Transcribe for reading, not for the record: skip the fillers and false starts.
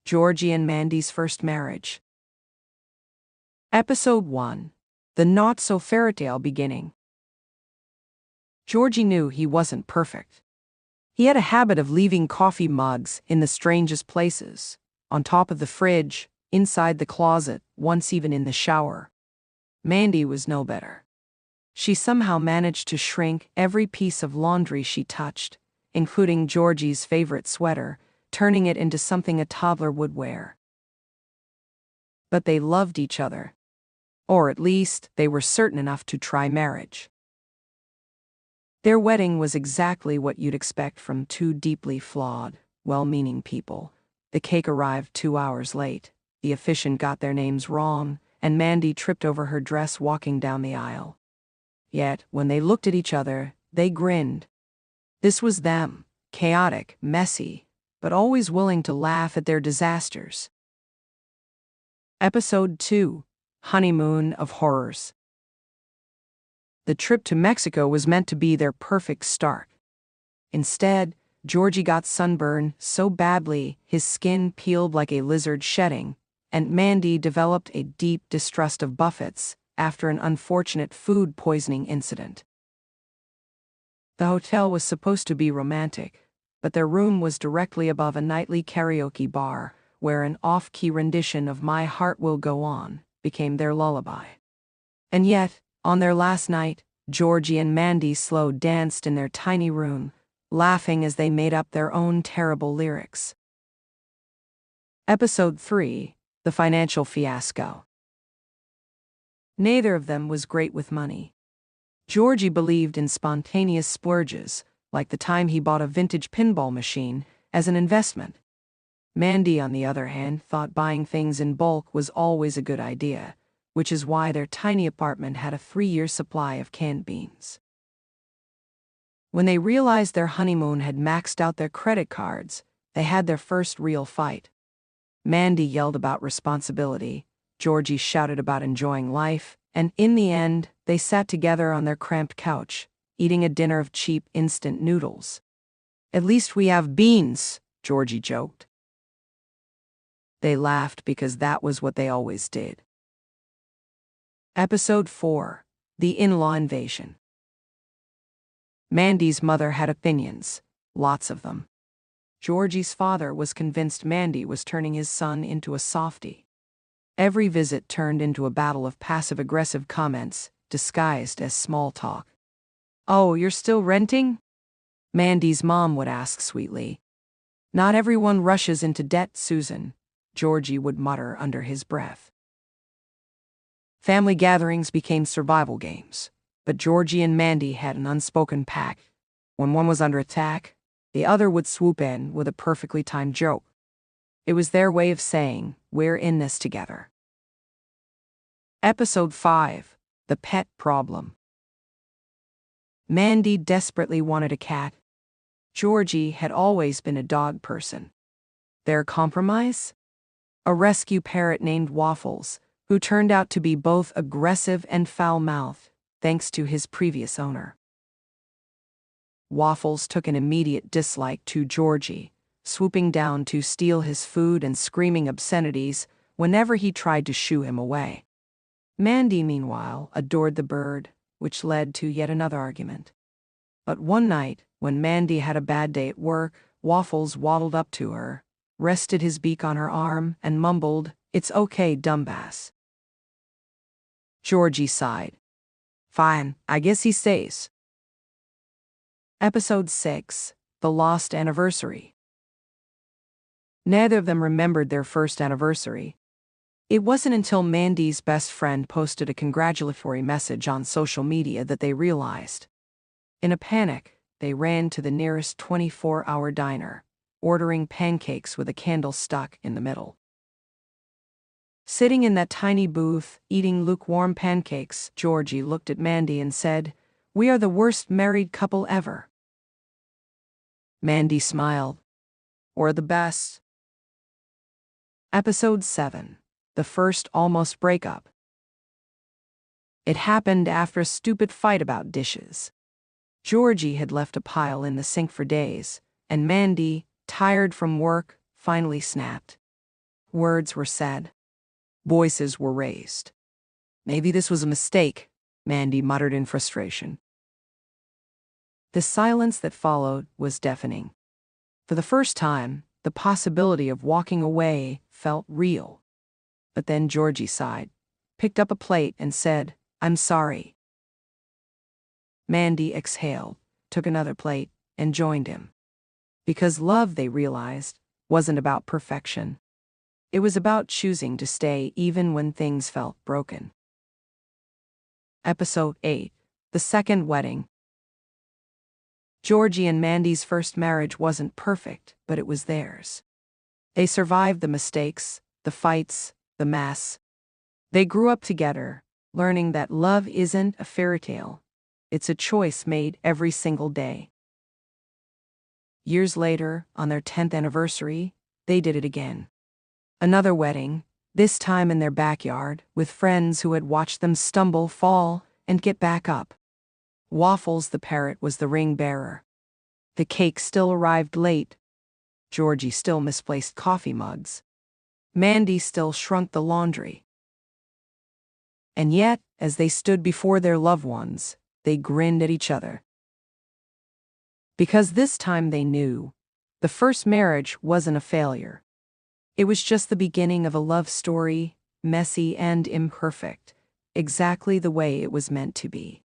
Georgie and Mandy's first marriage. Episode 1. The not-so-fairytale beginning. Georgie knew he wasn't perfect. He had a habit of leaving coffee mugs in the strangest places, on top of the fridge, inside the closet, once even in the shower. Mandy was no better. She somehow managed to shrink every piece of laundry she touched, including Georgie's favorite sweater, turning it into something a toddler would wear. But they loved each other. Or at least, they were certain enough to try marriage. Their wedding was exactly what you'd expect from two deeply flawed, well-meaning people. The cake arrived 2 hours late, the officiant got their names wrong, and Mandy tripped over her dress walking down the aisle. Yet, when they looked at each other, they grinned. This was them, chaotic, messy, but always willing to laugh at their disasters. Episode 2. Honeymoon of Horrors. The trip to Mexico was meant to be their perfect start. Instead, Georgie got sunburn so badly his skin peeled like a lizard shedding, and Mandy developed a deep distrust of buffets after an unfortunate food poisoning incident. The hotel was supposed to be romantic, but their room was directly above a nightly karaoke bar, where an off-key rendition of My Heart Will Go On became their lullaby. And yet, on their last night, Georgie and Mandy slow danced in their tiny room, laughing as they made up their own terrible lyrics. Episode 3. The Financial Fiasco. Neither of them was great with money. Georgie believed in spontaneous splurges, like the time he bought a vintage pinball machine, as an investment. Mandy, on the other hand, thought buying things in bulk was always a good idea, which is why their tiny apartment had a 3-year supply of canned beans. When they realized their honeymoon had maxed out their credit cards, they had their first real fight. Mandy yelled about responsibility, Georgie shouted about enjoying life, and in the end, they sat together on their cramped couch, eating a dinner of cheap instant noodles. "At least we have beans," Georgie joked. They laughed because that was what they always did. Episode 4. The In-Law Invasion. Mandy's mother had opinions, lots of them. Georgie's father was convinced Mandy was turning his son into a softie. Every visit turned into a battle of passive-aggressive comments, disguised as small talk. "Oh, you're still renting?" Mandy's mom would ask sweetly. "Not everyone rushes into debt, Susan," Georgie would mutter under his breath. Family gatherings became survival games, but Georgie and Mandy had an unspoken pact. When one was under attack, the other would swoop in with a perfectly timed joke. It was their way of saying, "We're in this together." Episode 5. The Pet Problem. Mandy desperately wanted a cat. Georgie had always been a dog person. Their compromise? A rescue parrot named Waffles, who turned out to be both aggressive and foul-mouthed, thanks to his previous owner. Waffles took an immediate dislike to Georgie, swooping down to steal his food and screaming obscenities whenever he tried to shoo him away. Mandy, meanwhile, adored the bird, which led to yet another argument. But one night, when Mandy had a bad day at work, Waffles waddled up to her, rested his beak on her arm, and mumbled, "It's okay, dumbass." Georgie sighed. "Fine, I guess he stays." Episode 6. The Lost Anniversary. Neither of them remembered their first anniversary. It wasn't until Mandy's best friend posted a congratulatory message on social media that they realized. In a panic, they ran to the nearest 24-hour diner, ordering pancakes with a candle stuck in the middle. Sitting in that tiny booth, eating lukewarm pancakes, Georgie looked at Mandy and said, "We are the worst married couple ever." Mandy smiled. "Or the best." Episode 7. The First Almost Breakup. It happened after a stupid fight about dishes. Georgie had left a pile in the sink for days, and Mandy, tired from work, finally snapped. Words were said. Voices were raised. Maybe this was a mistake, Mandy muttered in frustration. The silence that followed was deafening. For the first time, the possibility of walking away felt real. But then Georgie sighed, picked up a plate, and said, "I'm sorry." Mandy exhaled, took another plate, and joined him. Because love, they realized, wasn't about perfection. It was about choosing to stay even when things felt broken. Episode 8. The Second Wedding. Georgie and Mandy's first marriage wasn't perfect, but it was theirs. They survived the mistakes, the fights, the mess. They grew up together, learning that love isn't a fairy tale. It's a choice made every single day. Years later, on their 10th anniversary, they did it again. Another wedding, this time in their backyard, with friends who had watched them stumble, fall, and get back up. Waffles the parrot was the ring bearer. The cake still arrived late. Georgie still misplaced coffee mugs. Mandy still shrunk the laundry. And yet, as they stood before their loved ones, they grinned at each other. Because this time they knew, the first marriage wasn't a failure. It was just the beginning of a love story, messy and imperfect, exactly the way it was meant to be.